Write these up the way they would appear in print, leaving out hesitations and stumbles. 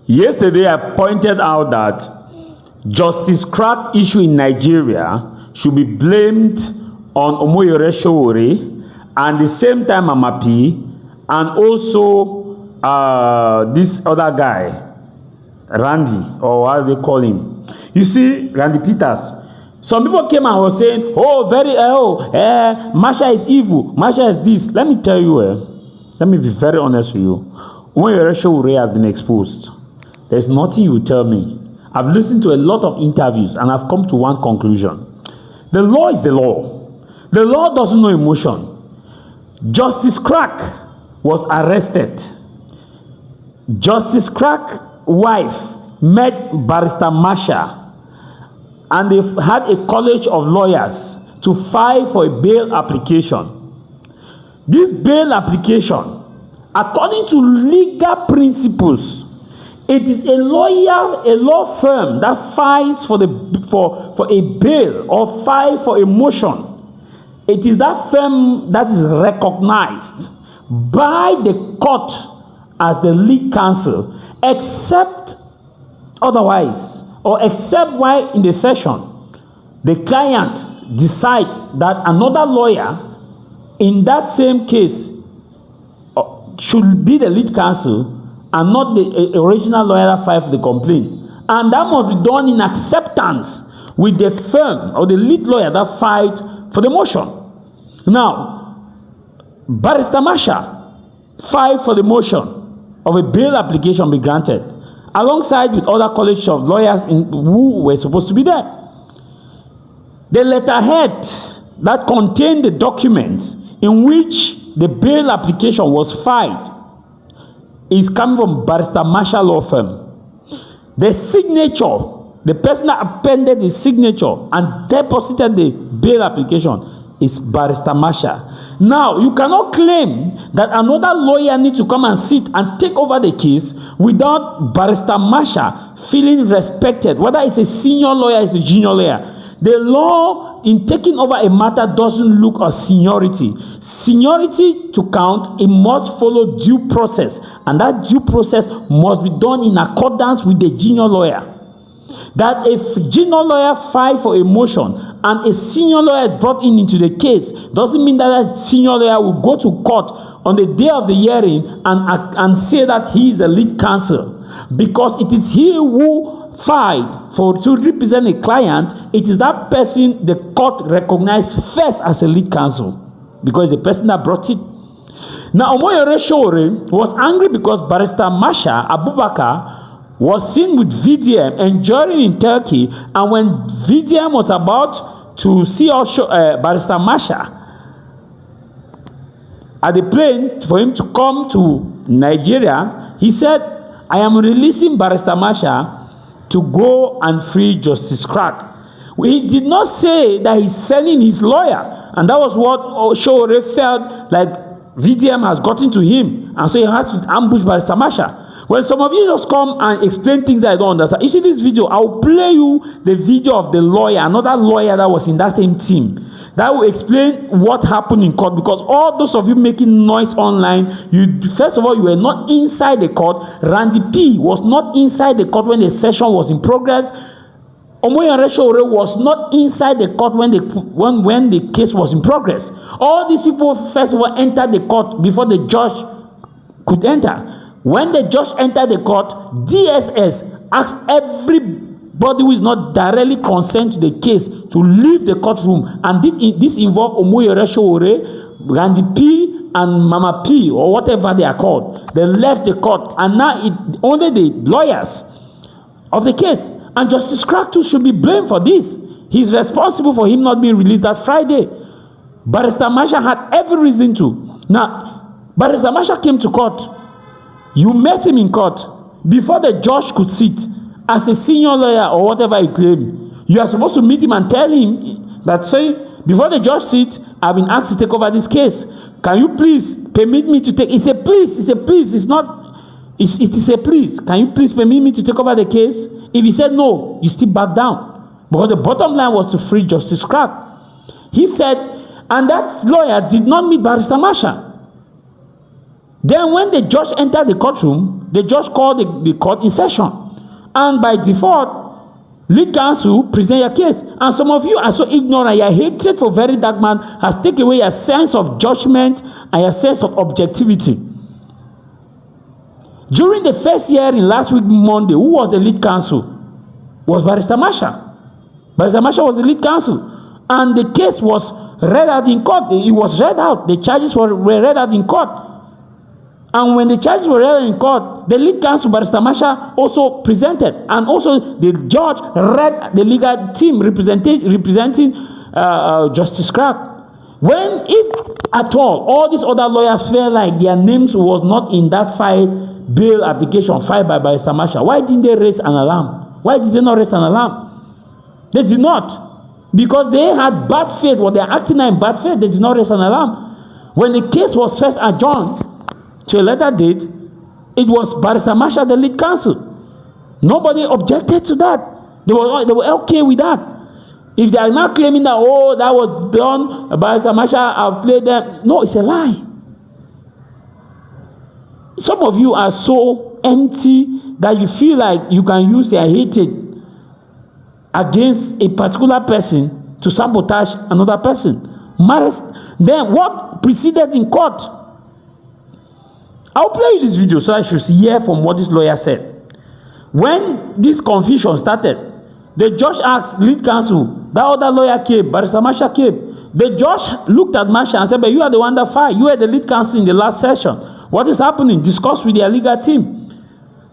Yesterday, I pointed out that Justice Crack issue in Nigeria should be blamed on Omoyore Sowore and the same time Amapi and also this other guy, Randy, or what they call him. You see, Randy Peters. Some people came and were saying, Masha is evil, Masha is this. Let me tell you, let me be very honest with you. Omoyore Sowore has been exposed. There's nothing you tell me. I've listened to a lot of interviews and I've come to one conclusion. The law is the law. The law doesn't know emotion. Justice Crack was arrested. Justice Crack's wife met Barrister Masha and they had a college of lawyers to file for a bail application. This bail application, according to legal principles, it is a law firm that files for a bail or file for a motion. It is that firm that is recognized by the court as the lead counsel, except otherwise, or except while in the session, the client decides that another lawyer in that same case should be the lead counsel and not the original lawyer that filed for the complaint. And that must be done in acceptance with the firm or the lead lawyer that filed for the motion. Now, Barrister Masha filed for the motion of a bail application be granted, alongside with other college of lawyers who were supposed to be there. The letterhead that contained the documents in which the bail application was filed is coming from Barrister Masha law firm. The signature, the person that appended the signature and deposited the bail application is Barrister Masha. Now, you cannot claim that another lawyer needs to come and sit and take over the case without Barrister Masha feeling respected, whether it's a senior lawyer or it's a junior lawyer. The law in taking over a matter doesn't look at seniority. Seniority to count, it must follow due process, and that due process must be done in accordance with the junior lawyer. That if junior lawyer filed for a motion and a senior lawyer is brought into the case, doesn't mean that that senior lawyer will go to court on the day of the hearing and say that he is a lead counsel, because it is he who filed to represent a client. It is that person the court recognized first as a lead counsel, because the person that brought it. Now, Omoyore Sowore was angry because Barrister Masha Abubakar was seen with VDM enjoying in Turkey, and when VDM was about to see Barrister Masha at the plane for him to come to Nigeria, he said, "I am releasing Barrister Masha to go and free Justice Crack." He did not say that he's selling his lawyer, and that was what Sowore felt like VDM has gotten to him, and so he has to ambush Barrister Masha. When some of you just come and explain things that I don't understand, you see this video, I'll play you the video of the lawyer, another lawyer that was in that same team, that will explain what happened in court, because all those of you making noise online, first of all, you were not inside the court. Randy P was not inside the court when the session was in progress. Omoyore Sowore was not inside the court when the case was in progress. All these people, first of all, entered the court before the judge could enter. When the judge entered the court, DSS asked everybody who is not directly concerned to the case to leave the courtroom, and this involved Omoyore Sowore, Randy P, and Mama P, or whatever they are called. They left the court, and now only the lawyers of the case. And Justice Crack too should be blamed for this. He's responsible for him not being released that Friday. Barrister Masha had every reason to. Now, Barrister Masha came to court. You met him in court before the judge could sit as a senior lawyer or whatever he claimed. You are supposed to meet him and tell him that, say, before the judge sits, I've been asked to take over this case. Can you please permit me to take? It's a please. It's a please. It's not. It is a please. Can you please permit me to take over the case? If he said no, you still back down, because the bottom line was to free Justice Crack. He said, and that lawyer did not meet Barrister Masha. Then when the judge entered the courtroom, the judge called the court in session. And by default, lead counsel present your case. And some of you are so ignorant, your hatred for very dark man has taken away your sense of judgment and your sense of objectivity. During the first hearing last week, Monday, who was the lead counsel? Was Barrister Masha. Barrister Masha was the lead counsel. And the case was read out in court. It was read out. The charges were read out in court. And when the charges were read out in court, the lead counsel, Barrister Masha, also presented. And also the judge read the legal team representing Justice Crack. When, if at all these other lawyers felt like their names was not in that bail application filed by Barrister Masha, why didn't they raise an alarm? Why did they not raise an alarm? They did not. Because they had bad faith, or they are acting in bad faith, they did not raise an alarm. When the case was first adjourned to a later date, it was Barrister Masha, the lead counsel. Nobody objected to that. They were okay with that. If they are not claiming that, oh, that was done, Barrister Masha outplayed them. No, it's a lie. Some of you are so empty that you feel like you can use their hatred against a particular person to sabotage another person. Then what preceded in court? I'll play you this video so I should hear from what this lawyer said. When this confusion started, the judge asked lead counsel, that other lawyer came, Barrister Masha came. The judge looked at Masha and said, but you are the one that filed. You were the lead counsel in the last session. What is happening? Discuss with their legal team.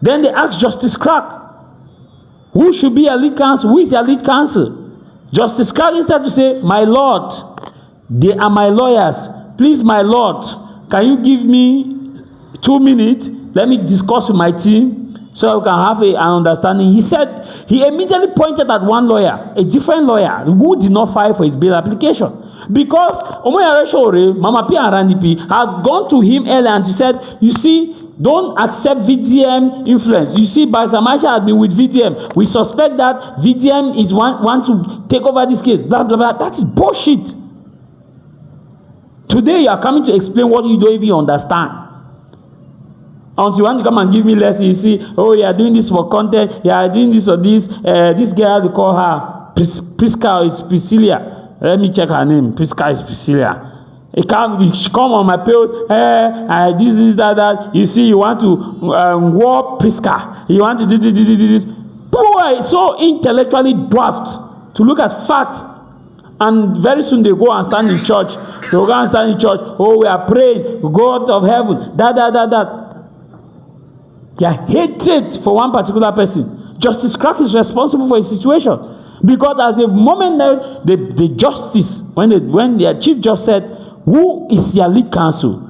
Then they asked Justice Crack, who should be a lead counsel? Who is your lead counsel? Justice Crack, instead to say, my lord, they are my lawyers. Please, my lord, can you give me 2 minutes? Let me discuss with my team so we can have an understanding. He said, he immediately pointed at one lawyer, a different lawyer, who did not file for his bail application. Because Mama P and Randy P had gone to him earlier and he said, you see, don't accept VDM influence. You see, Barrister Masha has been with VDM. We suspect that VDM is want to take over this case. Blah, blah, blah. That is bullshit. Today, you are coming to explain what you don't even understand. Until you want to come and give me lesson, you see, oh, you are doing this for content. You are doing this or this. This girl, they call her Prisca, is Priscilla. Let me check her name. Prisca is Priscilla. She come on my page. This is that. You see, you want to war Prisca. You want to do this. People are so intellectually dwarfed to look at fact. And very soon they go and stand in church. They go and stand in church. Oh, we are praying. God of heaven. That. They are hated for one particular person. Justice Crack is responsible for his situation. Because at the moment that the justice, when their chief judge said, who is your lead counsel?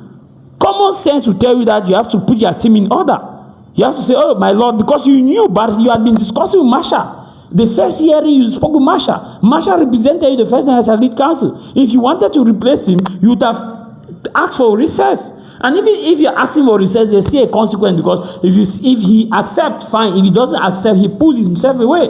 Common sense will tell you that you have to put your team in order. You have to say, oh, my lord, because you knew, but you had been discussing with Masha. The first hearing you spoke with Masha. Masha represented you the first time as a lead counsel. If you wanted to replace him, you would have asked for recess. And even if you're asking for recess, they see a consequence, because if he accepts, fine. If he doesn't accept, he pulls himself away.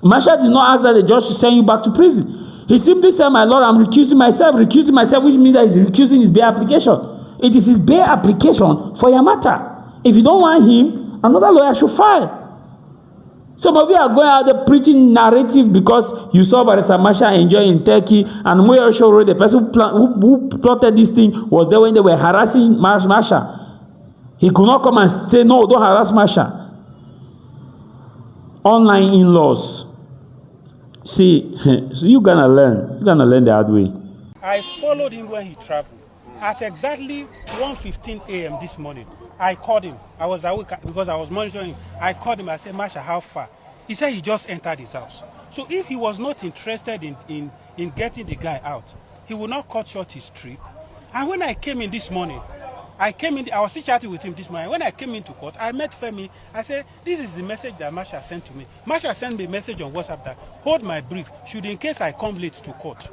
Masha did not ask that the judge should send you back to prison. He simply said, my lord, I'm recusing myself, which means that he's recusing his bail application. It is his bail application for your matter. If you don't want him, another lawyer should file. Some of you are going out there preaching narrative because you saw Barrister Masha enjoying in Turkey, and Moyo Shoro, the person who plotted this thing, was there when they were harassing Masha. He could not come and say, no, don't harass Masha. Online in-laws. See, you're gonna learn the hard way. I followed him when he traveled. At exactly 1:15 a.m. this morning, I called him. I was awake because I was monitoring him. I called him. I said, Masha, how far? He said he just entered his house. So if he was not interested in getting the guy out, he would not cut short his trip. And when I came in this morning, I was still chatting with him this morning. When I came into court, I met Femi. I said, this is the message that Masha sent to me. Masha sent me a message on WhatsApp that, hold my brief, should in case I come late to court.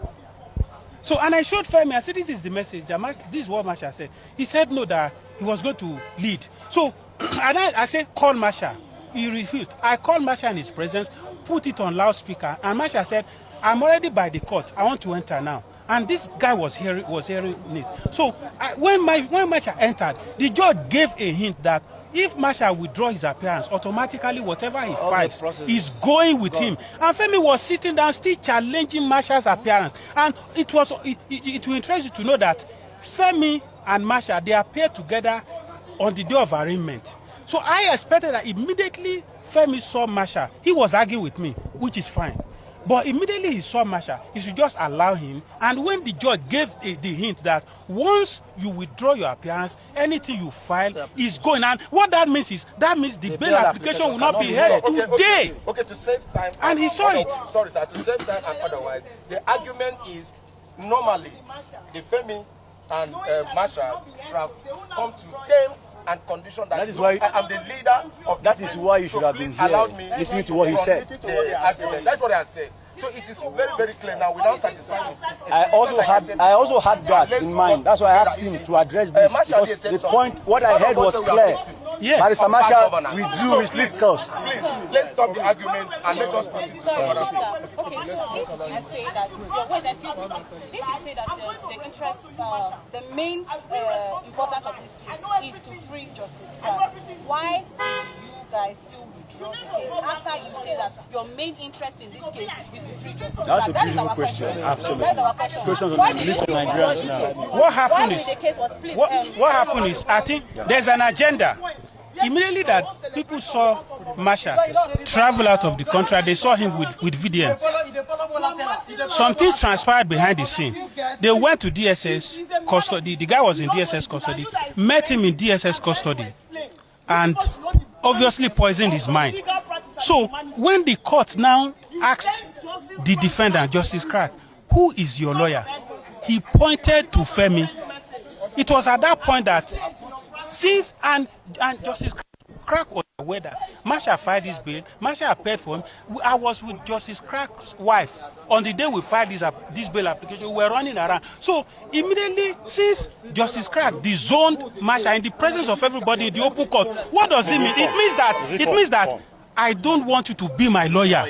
So, and I showed Femi, I said, this is the message, this is what Masha said. He said no, that he was going to lead. So, and I said, call Masha. He refused. I called Masha in his presence, put it on loudspeaker, and Masha said, I'm already by the court. I want to enter now. And this guy was hearing it. So when Masha entered, the judge gave a hint that If Masha withdraw his appearance, automatically whatever he files is going with him. And Femi was sitting down still challenging Masha's appearance. And it will interest you to know that Femi and Masha, they appeared together on the day of arraignment. So I expected that immediately Femi saw Masha, he was arguing with me, which is fine. But immediately he saw Masha, he should just allow him. And when the judge gave the hint that once you withdraw your appearance, anything you file is going. And what that means is, that means the bail application will not be held today. Okay, to save time. And he saw it. Sorry, sir, to save time and otherwise, the argument is normally the Femi and Masha should have come to terms and condition that is why I'm the leader of that is why you should have been here listening to what he said. That's what I said. So it is very, very clear now. Without satisfying, I also had that in mind. That's why I asked him to address this, because the point, what I heard was clear. Yes. Barrister Masha withdrew his lead cause. Please, let's stop the argument and let us proceed to another thing. Okay, so if you say that, if you say that the interest, the main importance of this case is to free Justice Clark, why do you guys still withdraw the case after you say that your main interest in this case is to free Justice Clark? That's a That is beautiful our question. Absolutely. That is our question. Questions on Why the did you religion of withdraw Nigerians the now. case? What happened Why is, the case was split? what happened is, I think there's an agenda. Immediately that people saw Masha travel out of the country, they saw him with VDM. Something transpired behind the scene. They went to DSS custody. The guy was in DSS custody, met him in DSS custody, and obviously poisoned his mind. So when the court now asked the defendant, Justice Clark, who is your lawyer? He pointed to Femi. It was at that point that since and Justice Clark was aware that Masha filed this bail, Masha appeared for him. I was with Justice Clark's wife on the day we filed this bail application. We were running around. So immediately, since Justice Clark disowned Masha in the presence of everybody in the open court, what does it mean? It means that I don't want you to be my lawyer.